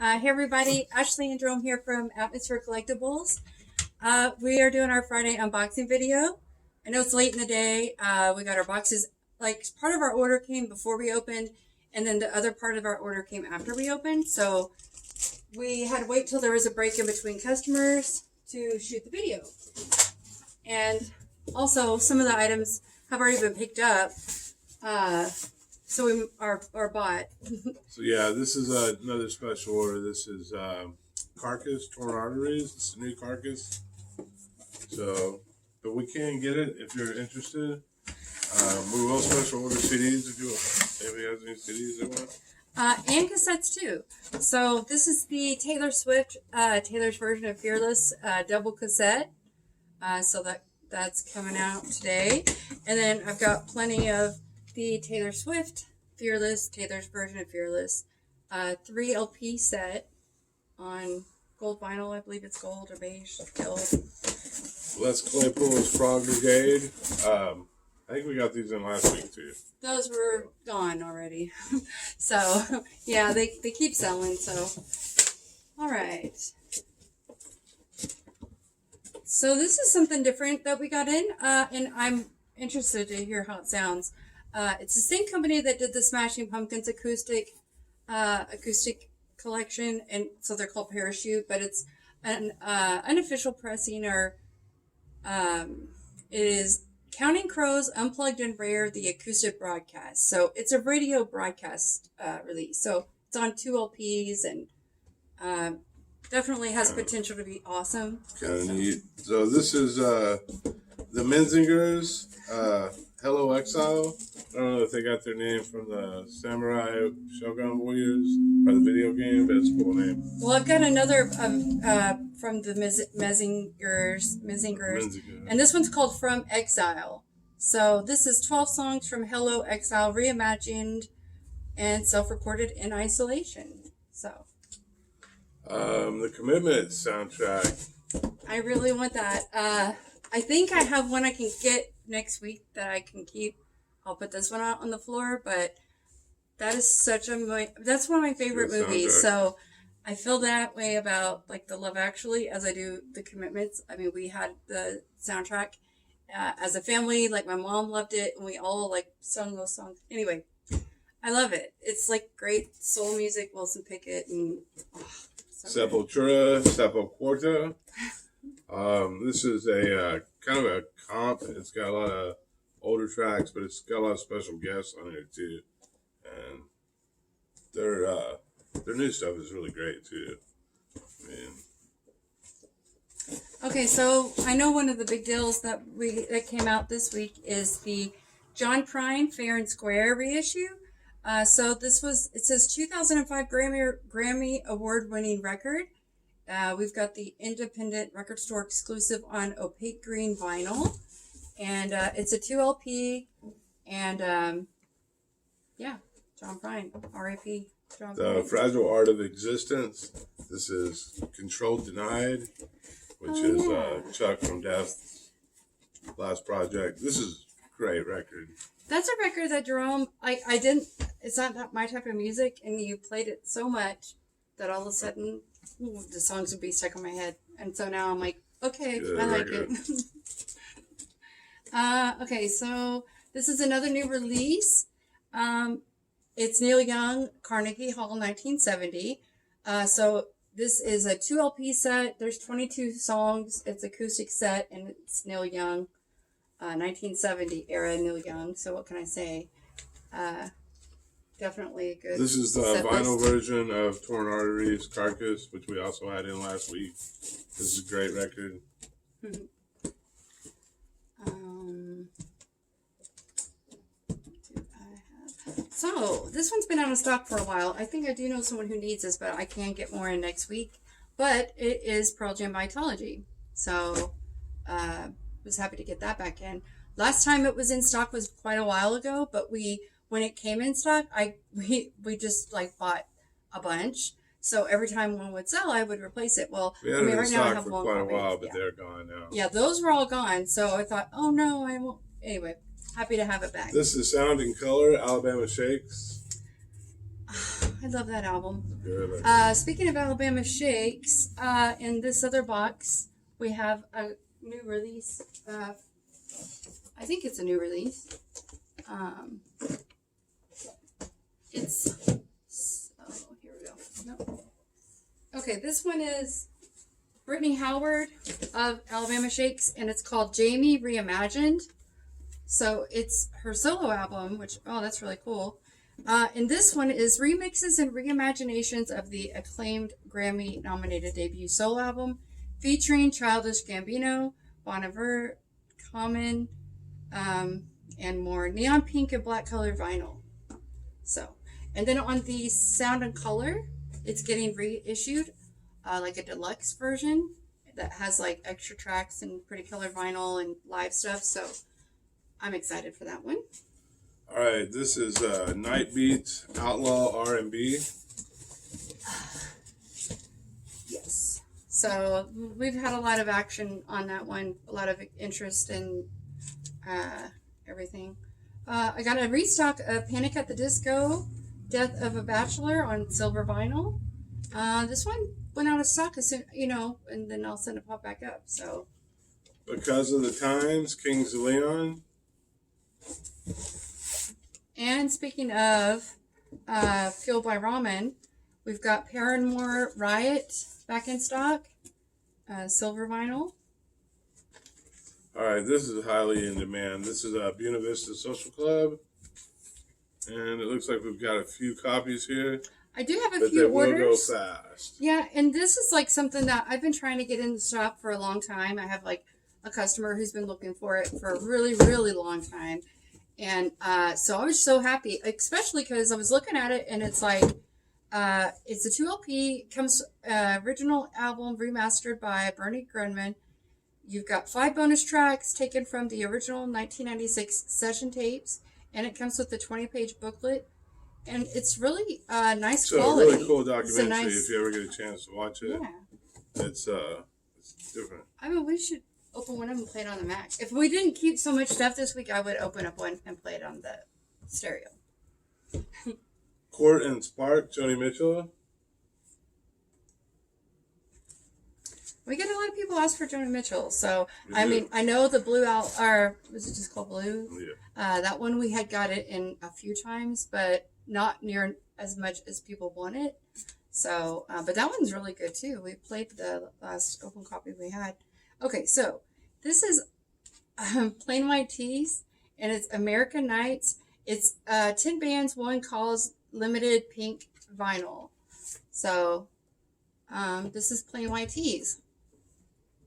Hey everybody, Ashley and Jerome here from Atmosphere Collectibles. We are doing our Friday unboxing video. I know it's late in the day. We got our boxes, like part of our order came before we opened, and then the other part of our order came after we opened. So we had to wait till there was a break in between customers to shoot the video. And also some of the items have already been picked up. So we are bought. So yeah, this is another special order. This is Carcass, Torn Arteries. It's a new Carcass. So, but we can get it if you're interested. We will special order CDs if anybody has any CDs they want. And cassettes too. So this is the Taylor Swift, Taylor's version of Fearless double cassette. So that's coming out today. And then I've got plenty of the Taylor Swift Fearless, Taylor's version of Fearless, 3 LP set on gold vinyl. I believe it's gold or beige. Gold. Les Claypool's Frog Brigade. I think we got these in last week too. Those were gone already. So yeah, they keep selling. So all right. So this is something different that we got in, and I'm interested to hear how it sounds. It's the same company that did the Smashing Pumpkins acoustic collection, and so they're called Parachute, but it's an unofficial pressing, or it is Counting Crows Unplugged and Rare, the acoustic broadcast. So it's a radio broadcast release. So it's on 2 LPs and definitely has potential to be awesome. Kind of neat. So this is the Menzingers. Hello Exile. I don't know if they got their name from the Samurai Shogun Warriors or the video game, but it's a cool name. Well, I've got another from the Menzingers, and this one's called From Exile. So this is 12 songs from Hello Exile, reimagined and self-recorded in isolation. So the Commitment soundtrack. I really want that. I think I have one I can get next week that I can keep. I'll put this one out on the floor, but that is that's one of my favorite movies. So I feel that way about like the Love Actually as I do the Commitments. I mean, we had the soundtrack as a family. Like my mom loved it, and we all like sung those songs. Anyway, I love it. It's like great soul music. Wilson Pickett and Sepultura, Sepultura. This is a kind of a comp. It's got a lot of older tracks, but it's got a lot of special guests on here too. And their new stuff is really great too. Okay, so I know one of the big deals that came out this week is the John Prine Fair and Square reissue. So it says 2005 Grammy award-winning record. We've got the independent record store exclusive on opaque green vinyl, and it's a 2 LP, and yeah, John Prine, R.I.P. John Prine. The Fragile Art of Existence. This is Control Denied, which is Chuck from Death's last project. This is a great record. That's a record that Jerome, it's not my type of music, and you played it so much that all of a sudden the songs would be stuck in my head, and so now I'm like, okay, I like it. Okay, so this is another new release. It's Neil Young, Carnegie Hall, 1970. So this is a 2 LP set. There's 22 songs. It's acoustic set, and it's Neil Young, 1970 era Neil Young. So what can I say? Definitely a good. This is the vinyl version of Torn Arteries, Carcass, which we also had in last week. This is a great record. So this one's been out of stock for a while. I think I do know someone who needs this, but I can get more in next week. But it is Pearl Jambitology. So was happy to get that back in. Last time it was in stock was quite a while ago, but when it came in stock, we just like bought a bunch. So every time one would sell, I would replace it. Well, we had it in stock for quite a while, but they're gone now. Yeah, those were all gone. So I thought, oh no, I won't. Anyway, happy to have it back. This is Sound and Color, Alabama Shakes. I love that album. Good. Speaking of Alabama Shakes, in this other box, we have a new release. I think it's a new release. Here we go. Nope. Okay, this one is Brittney Howard of Alabama Shakes, and it's called Jamie Reimagined. So it's her solo album, which, oh, that's really cool. And this one is remixes and reimaginations of the acclaimed Grammy-nominated debut solo album, featuring Childish Gambino, Bon Iver, Common, and more neon pink and black colored vinyl. So, and then on the Sound and Color, it's getting reissued, like a deluxe version that has like extra tracks and pretty colored vinyl and live stuff. So I'm excited for that one. All right, this is Night Beats Outlaw R&B. Yes. So we've had a lot of action on that one, a lot of interest in everything. I got a restock of Panic at the Disco, Death of a Bachelor on silver vinyl. This one went out of stock as soon, and then all of a sudden it popped back up. So Because of the Times, Kings of Leon. And speaking of Fueled by Ramen, we've got Paranor Riot back in stock, silver vinyl. All right, this is highly in demand. This is Buena Vista Social Club, and it looks like we've got a few copies here. I do have a but few they orders. will go fast. Yeah, and this is like something that I've been trying to get in the shop for a long time. I have like a customer who's been looking for it for a really, really long time. And so I was so happy, especially because I was looking at it and it's like, it's a 2 LP, comes original album remastered by Bernie Grunman. You've got 5 bonus tracks taken from the original 1996 session tapes, and it comes with a 20-page booklet. And it's really nice quality. So a really cool documentary nice, if you ever get a chance to watch it. Yeah. It's different. I mean, we should open one up and play it on the Mac. If we didn't keep so much stuff this week, I would open up one and play it on the stereo. Court and Spark, Joni Mitchell. We get a lot of people ask for Joni Mitchell. So, I mean, I know the Blue or was it just called Blue? Yeah. That one we had got it in a few times, but not near as much as people want it. So, but that one's really good too. We played the last open copy we had. Okay, so this is Plain White Tees, and it's American Nights. It's 10 bands, 1 cause, limited pink vinyl. So, this is Plain White Tees.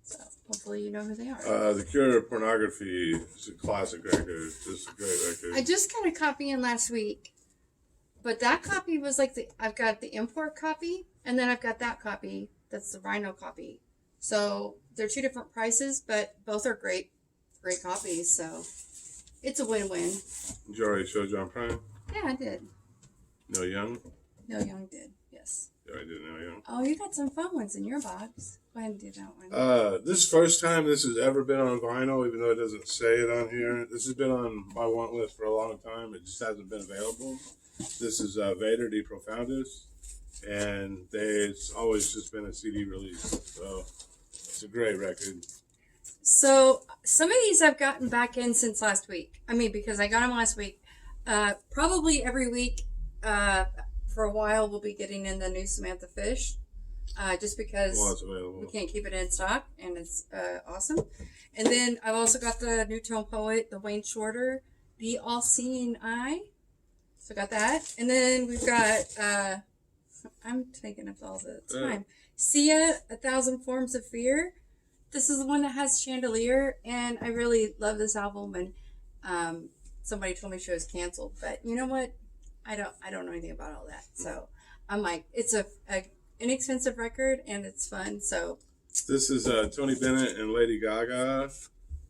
So, hopefully you know who they are. The Cure of Pornography is a classic record. It's a great record. I just got a copy in last week, but that copy was like I've got the import copy, and then I've got that copy. That's the vinyl copy. So they're 2 different prices, but both are great copies. So it's a win-win. Did you already show John Prine? Yeah, I did. Neil Young? Neil Young did, yes. Yeah, I did Neil Young. Oh, you got some fun ones in your box. Go ahead and do that one. This is the first time this has ever been on vinyl, even though it doesn't say it on here. This has been on my want list for a long time. It just hasn't been available. This is Vader de Profundis, and it's always just been a CD release. So it's a great record. So some of these I've gotten back in since last week. I mean, because I got them last week. Probably every week for a while we'll be getting in the new Samantha Fish. Just because we can't keep it in stock, and it's awesome. And then I've also got the new Tone Poet, the Wayne Shorter, The All-Seeing Eye. So got that. And then we've got, I'm taking up all the time, Sia, 1,000 Forms of Fear. This is the one that has Chandelier, and I really love this album. And somebody told me she was canceled, but you know what? I don't know anything about all that. So I'm like, it's a inexpensive record, and it's fun. So this is Tony Bennett and Lady Gaga,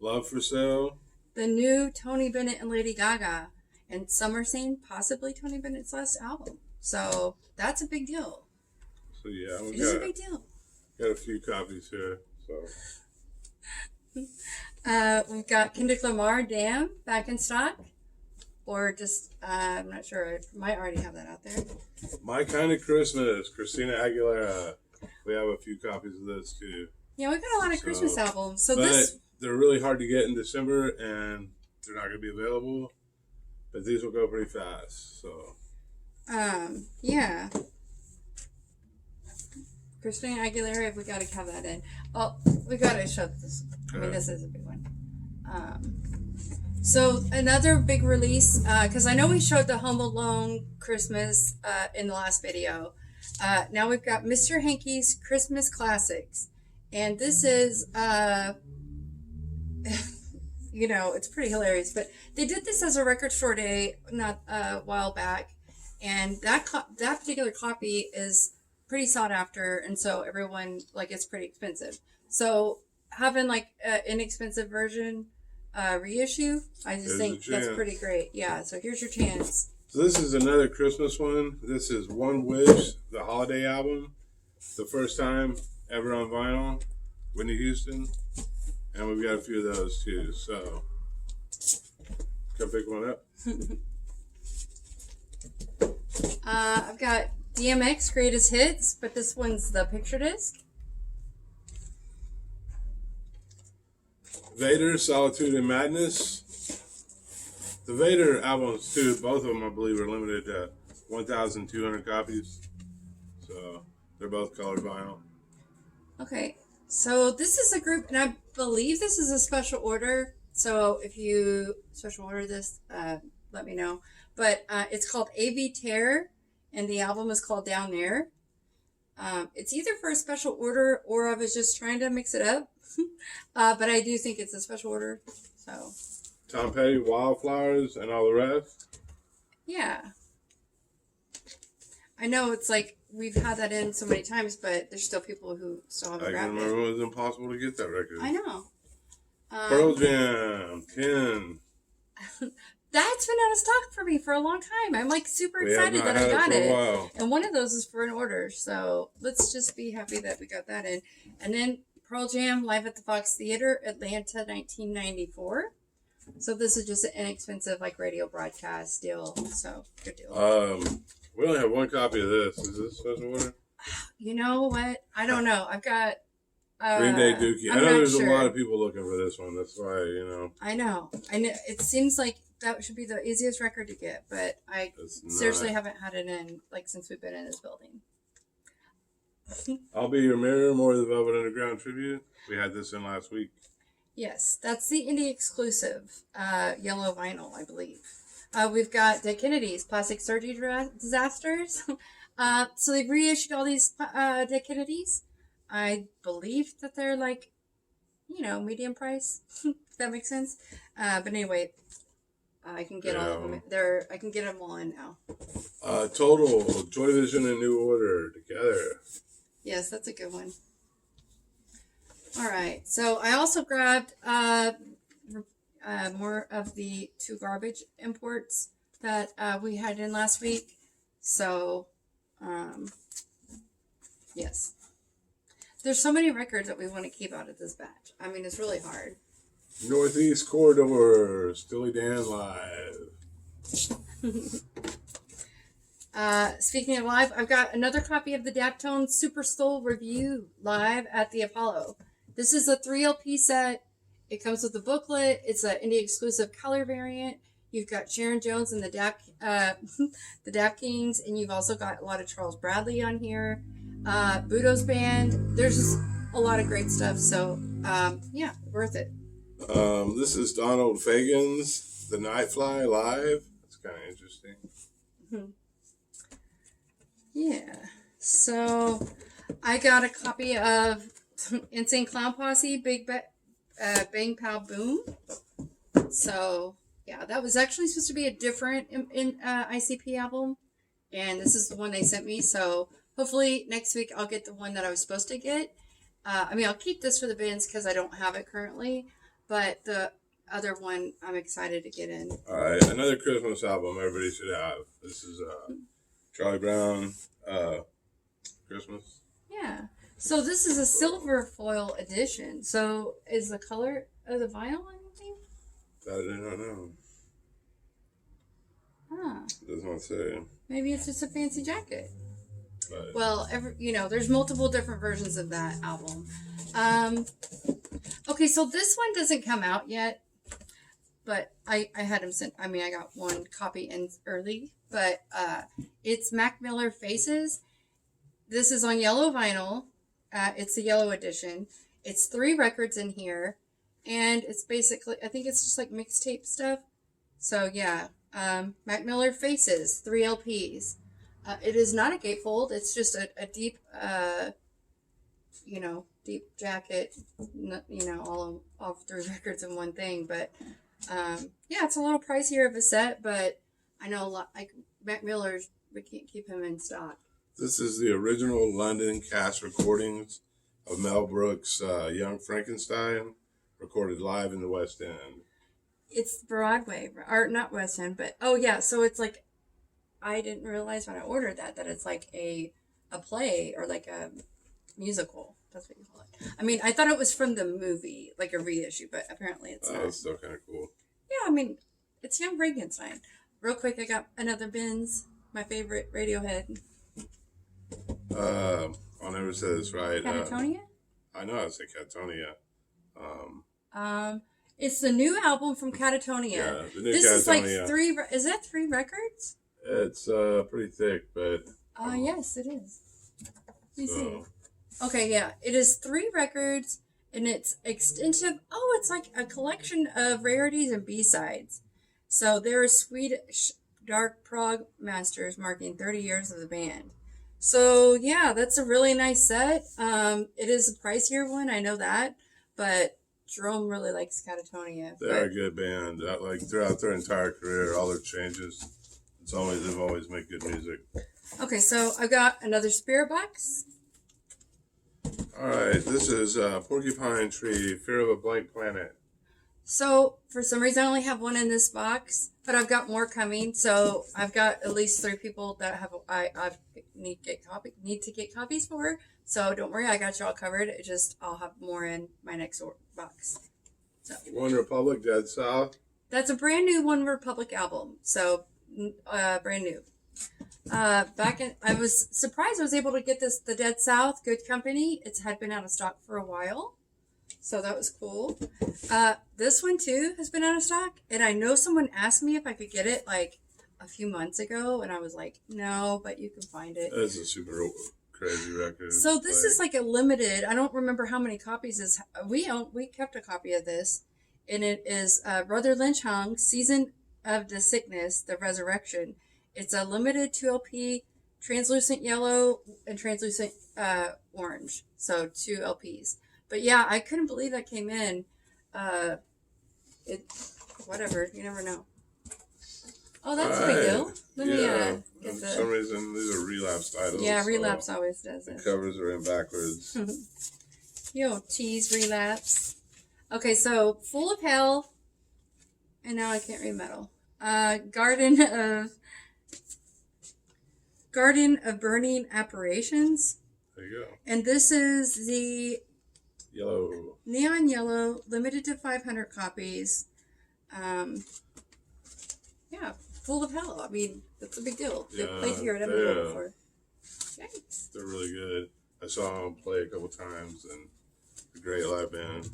Love for Sale. The new Tony Bennett and Lady Gaga, and some are saying possibly Tony Bennett's last album. So that's a big deal. So yeah, it is a big deal. Got a few copies here. So we've got Kendrick Lamar, Damn, back in stock. or just, I'm not sure. I might already have that out there. My Kind of Christmas, Cristina Agulaira. We have a few copies of this too. Yeah, we got a lot of Christmas albums. So but they're really hard to get in December, and they're not going to be available. But these will go pretty fast. So. Yeah. Cristina Agulaira, if we got to have that in. Oh, we got to show this. I mean, this is a big one. So another big release, because I know we showed the Home Alone Christmas in the last video. Now we've got Mr. Hanky's Christmas Classics. And this is, you know, it's pretty hilarious. But they did this as a record store day not a while back. And that particular copy is pretty sought after. And so everyone, like, it's pretty expensive. So having, like, an inexpensive version reissue, I just think that's pretty great. Yeah, so here's your chance. So this is another Christmas one. This is One Wish, the holiday album. The first time ever on vinyl. Whitney Houston. And we've got a few of those too. So come pick one up. I've got DMX Greatest Hits, but this one's the picture disc. Vader, Solitude and Madness. The Vader albums too, both of them I believe are limited to 1,200 copies. So they're both colored vinyl. Okay, so this is a group, and I believe this is a special order. So if you special order this, let me know. But it's called AV Terror, and the album is called Down There. It's either for a special order or I was just trying to mix it up. But I do think it's a special order. So Tom Petty, Wildflowers, and all the rest. Yeah. I know it's like we've had that in so many times, but there's still people who still haven't grabbed it. I can remember it was impossible to get that record. I know. Pearl Jam, 10. That's been out of stock for me for a long time. I'm like super excited that I got it. And one of those is for an order. So let's just be happy that we got that in. And then Pearl Jam Live at the Fox Theater, Atlanta, 1994. So this is just an inexpensive like radio broadcast deal. So good deal. We only have one copy of this. Is this special order? You know what? I don't know. I've got Green Day Dookie. I know there's a lot of people looking for this one. That's why, you know. I know. It seems like that should be the easiest record to get, but I seriously haven't had it in like since we've been in this building. I'll Be Your Mirror, More of the Velvet Underground tribute. We had this in last week. Yes, that's the indie exclusive yellow vinyl, I believe. We've got Dead Kennedys, Plastic Surgery Disasters. So they've reissued all these Dead Kennedys. I believe that they're like, you know, medium price. If that makes sense. But anyway, I can get all of them. I can get them all in now. Total, Joy Division and New Order together. Yes, that's a good one. All right. So I also grabbed more of the two garbage imports that we had in last week. So, yes. There's so many records that we want to keep out of this batch. I mean, it's really hard. Northeast Corridor, Steely Dan live. Speaking of live, I've got another copy of the Daptone Super Soul Review live at the Apollo. This is a 3 LP set. It comes with a booklet. It's an indie exclusive color variant. You've got Sharon Jones and the Dap Kings, and you've also got a lot of Charles Bradley on here. Budo's band. There's just a lot of great stuff. So, yeah, worth it. This is Donald Fagen's The Nightfly live. That's kind of interesting. Mm-hmm. Yeah. So, I got a copy of Insane Clown Posse, Bang Pow Boom. So, yeah, that was actually supposed to be a different ICP album. And this is the one they sent me. So, hopefully next week I'll get the one that I was supposed to get. I mean, I'll keep this for the bins because I don't have it currently. But the other one I'm excited to get in. All right, another Christmas album everybody should have. This is Charlie Brown Christmas. Yeah. So this is a silver foil edition. So is the color of the vinyl anything? That I don't know. Huh. Doesn't want to say. Maybe it's just a fancy jacket. But, well, there's multiple different versions of that album. Okay, so this one doesn't come out yet, but I had him sent. I mean, I got one copy in early, but it's Mac Miller Faces. This is on yellow vinyl. It's the yellow edition. It's 3 records in here, and it's basically, I think it's just like mixtape stuff. So yeah, Mac Miller Faces, 3 LPs. It is not a gatefold. It's just a deep, deep jacket, all 3 records in one thing. But yeah, it's a little pricier of a set, but I know a lot, like Mac Miller's, we can't keep him in stock. This is the original London cast recordings of Mel Brooks' Young Frankenstein, recorded live in the West End. It's Broadway, or not West End, but oh yeah, so it's like, I didn't realize when I ordered that it's like a play or like a musical. That's what you call it. I mean, I thought it was from the movie, like a reissue, but apparently it's not. It's still kind of cool. Yeah, I mean, it's Young Frankenstein. Real quick, I got another Benz, my favorite Radiohead. I'll never say this right. Catatonia? I know how to say Catatonia. It's the new album from Catatonia. Yeah, the new this Catatonia. Is like 3, is that 3 records? It's pretty thick, but... Yes, it is. You so. see. Okay, yeah. It is 3 records, and it's extensive. Oh, it's like a collection of rarities and B-sides. So there are Swedish dark prog masters marking 30 years of the band. So, yeah, that's a really nice set. It is a pricier one, I know that, but Jerome really likes Catatonia. They're a good band. Like, throughout their entire career, all their changes, they've always made good music. Okay, so I've got another spirit box. All right, this is Porcupine Tree, Fear of a Blank Planet. So, for some reason, I only have one in this box, but I've got more coming. So, I've got at least 3 people that I need to get copies for. So, don't worry, I got you all covered. I'll have more in my next box. So, One Republic, Dead South. That's a brand new One Republic album. So, brand new. I was surprised I was able to get the Dead South, Good Company. It had been out of stock for a while. So that was cool. This one too has been out of stock. And I know someone asked me if I could get it like a few months ago. And I was like, no, but you can find it. That's a super crazy record. So this is like a limited, I don't remember how many copies we kept a copy of this. And it is Brother Lynch Hung, Season of the Sickness, The Resurrection. It's a limited 2 LP, translucent yellow and translucent orange. So 2 LPs. But yeah, I couldn't believe that came in. Whatever, you never know. Oh, that's a big deal. Let me get for some reason, these are Relapse titles. Yeah, Relapse always does it. The covers are in backwards. Yo, tease Relapse. Okay, so Full of Hell, and now I can't read metal. Garden of Burning Apparitions. There you go. And this is the Yellow. Neon yellow, limited to 500 copies. Yeah, Full of Hell. I mean, that's a big deal. They played here at Evansville before. Thanks. They're really good. I saw them play a couple times, and a great live band.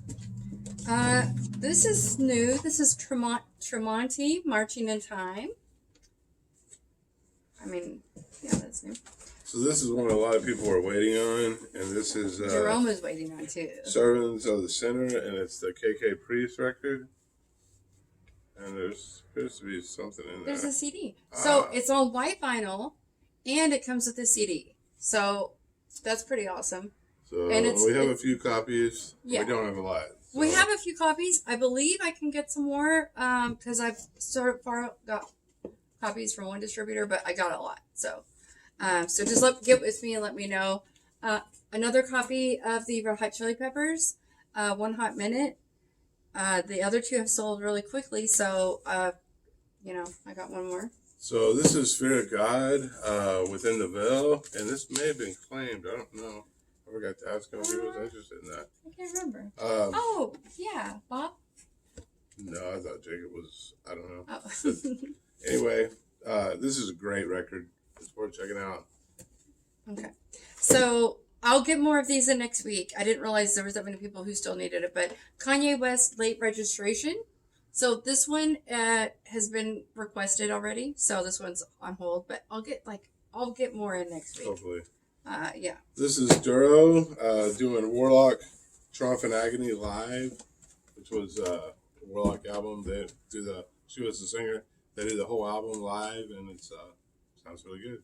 This is new. This is Tremonti, Marching in Time. I mean, yeah, that's new. So this is one a lot of people are waiting on, and this is Jerome is waiting on too. Servants of the Sinner, and it's the KK Priest record. And there's supposed to be something in there. There's a CD. So it's on white vinyl, and it comes with a CD. So that's pretty awesome. So and we have a few copies. Yeah. We don't have a lot. So. We have a few copies. I believe I can get some more because I've so far got copies from one distributor, but I got a lot. So just get with me and let me know. Another copy of the Red Hot Chili Peppers, One Hot Minute. The other 2 have sold really quickly, so I got one more. So this is Fear of God, Within the Veil, and this may have been claimed. I don't know. I forgot to ask him if he was interested in that. I can't remember. Bob? No, I thought Jacob was. I don't know. Oh. Anyway, this is a great record. It's worth checking out. Okay. So I'll get more of these in next week. I didn't realize there was that many people who still needed it, but Kanye West late registration. So this one has been requested already. So this one's on hold, but I'll get more in next week. Hopefully. Yeah. This is Duro doing Warlock Triumph and Agony live, which was a Warlock album. She was the singer. They did the whole album live, and it sounds really good.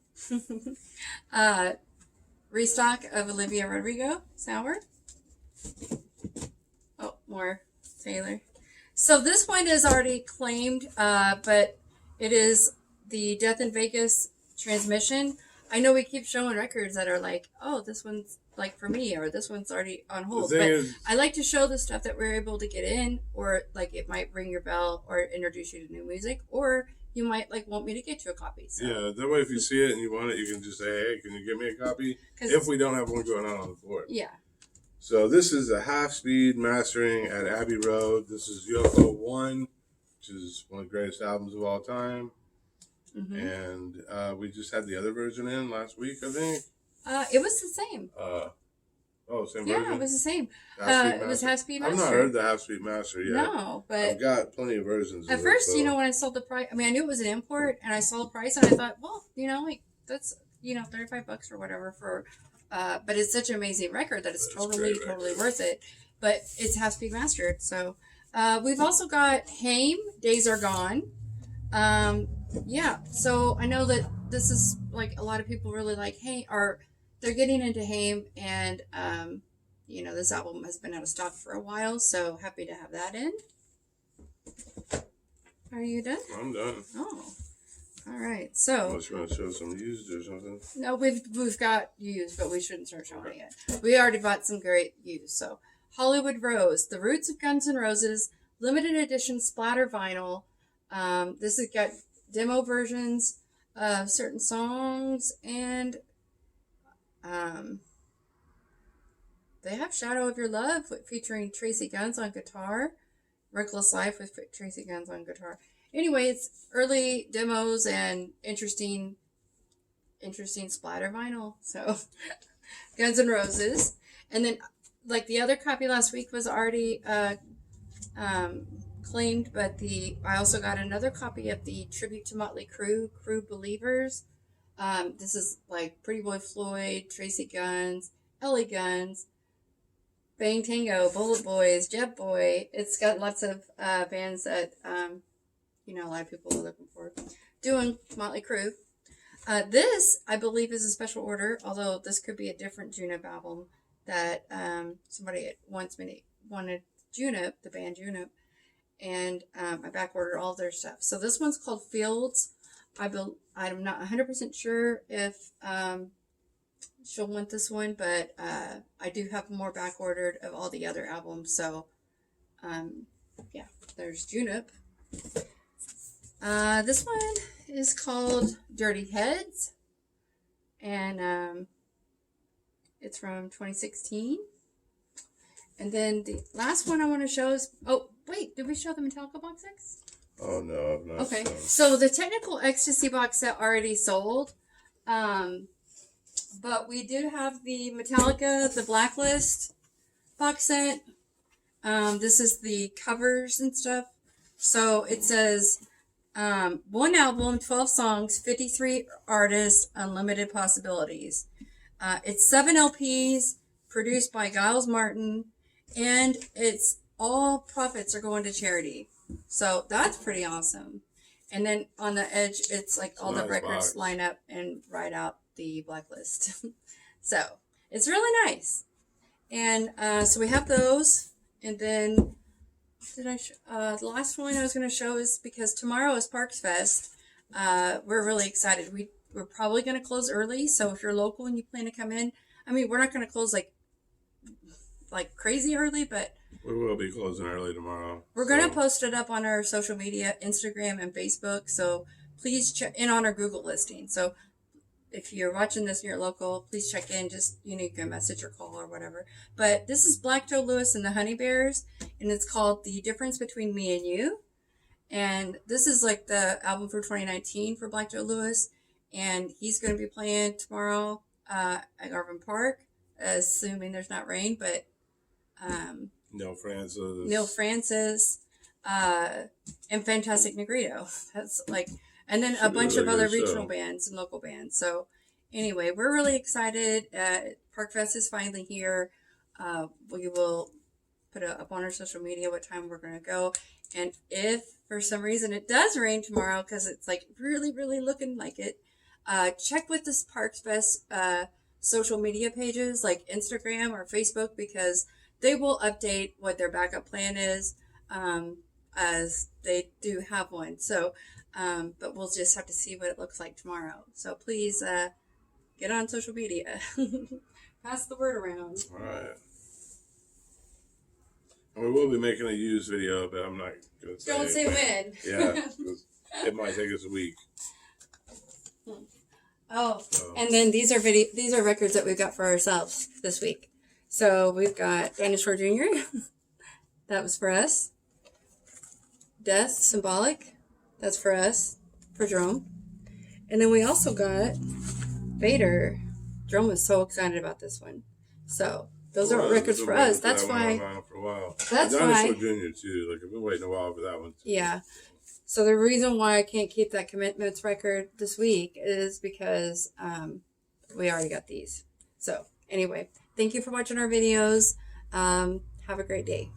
Restock of Olivia Rodrigo, Sour. Oh, more Taylor. So this one is already claimed, but it is the Death in Vegas transmission. I know we keep showing records that are like, oh, this one's like for me, or this one's already on hold. But I like to show the stuff that we're able to get in, or like it might ring your bell or introduce you to new music, or you might like want me to get you a copy. So. Yeah, that way if you see it and you want it, you can just say, hey, can you get me a copy? If we don't have one going on the floor. Yeah. So this is a half-speed mastering at Abbey Road. This is Yoko 1, which is one of the greatest albums of all time. Mm-hmm. And we just had the other version in last week, I think. It was the same. Same version? Yeah, it was the same. It was half-speed master. I've not heard the half-speed master yet. No, but... I've got plenty of versions at first, when I saw the price... I mean, I knew it was an import, and I saw the price, and I thought, well, that's, $35 or whatever for... but it's such an amazing record that it's totally worth it. But it's half-speed mastered, so... we've also got Haim, Days Are Gone. Yeah, so I know that this is, like, a lot of people really like Haim, or... They're getting into Haim, and, this album has been out of stock for a while, so happy to have that in. Are you done? I'm done. Oh, all right. So, unless you want to show some used or something. No, we've got used, but we shouldn't start showing it yet. We already bought some great used. So, Hollywood Rose, The Roots of Guns N' Roses, limited edition splatter vinyl. This has got demo versions of certain songs, and they have Shadow of Your Love featuring Tracy Guns on guitar, Reckless Life with Tracy Guns on guitar. Anyway, it's early demos and interesting splatter vinyl. So, Guns N' Roses. And then, like the other copy last week was already claimed, but I also got another copy of the Tribute to Motley Crue, Crue Believers. This is like Pretty Boy Floyd, Tracy Guns, Ellie Guns, Bang Tango, Bullet Boys, Jet Boy. It's got lots of bands that a lot of people are looking for. Doing Motley Crue. This, I believe, is a special order, although this could be a different Junip album that somebody wanted Junip, the band Junip, and I back ordered all their stuff. So this one's called Fields. I'm not 100% sure if she'll want this one, but I do have more back ordered of all the other albums. So, yeah, there's Junip. This one is called Dirty Heads, and it's from 2016. And then the last one I want to show is, oh, wait, did we show the Metallica box sets? Oh, no, I've not. Okay, so the Technical Ecstasy box set already sold. But we do have the Metallica, the Blacklist box set. This is the covers and stuff. So it says, one album, 12 songs, 53 artists, unlimited possibilities. It's 7 LPs, produced by Giles Martin, and it's all profits are going to charity. So that's pretty awesome. And then on the edge, it's like all the records line up and write out the blacklist. So it's really nice. And so we have those. And then the last one I was going to show is because tomorrow is Parksfest. We're really excited. We're probably going to close early. So if you're local and you plan to come in, I mean, we're not going to close like crazy early, but we will be closing early tomorrow. We're going to post it up on our social media, Instagram and Facebook. So please check in on our Google listing. So if you're watching this and you're local, please check in. Just, you can message or call or whatever. But this is Black Joe Lewis and the Honey Bears, and it's called The Difference Between Me and You. And this is like the album for 2019 for Black Joe Lewis. And he's going to be playing tomorrow at Garvin Park, assuming there's not rain, but Neil Francis, and Fantastic Negrito. That's like, and then a bunch of other regional bands and local bands. So anyway, we're really excited. Parkfest is finally here. We will put up on our social media what time we're going to go. And if for some reason it does rain tomorrow, because it's like really, really looking like it, check with this Parksfest social media pages like Instagram or Facebook, because they will update what their backup plan is, as they do have one. So, but we'll just have to see what it looks like tomorrow. So please get on social media. Pass the word around. All right. And we will be making a used video, but I'm not going to say. Don't say when. Yeah, it might take us a week. Oh, and then these are records that we've got for ourselves this week. So we've got Dinosaur Jr. That was for us. Death, Symbolic. That's for us, for Jerome. And then we also got Vader. Jerome was so excited about this one. So those are records for us. That's why. For a while. That's Dinosaur why. Jr. too. Like I've been waiting a while for that one too. Yeah. So the reason why I can't keep that Commitments record this week is because we already got these. So anyway, thank you for watching our videos. Have a great day.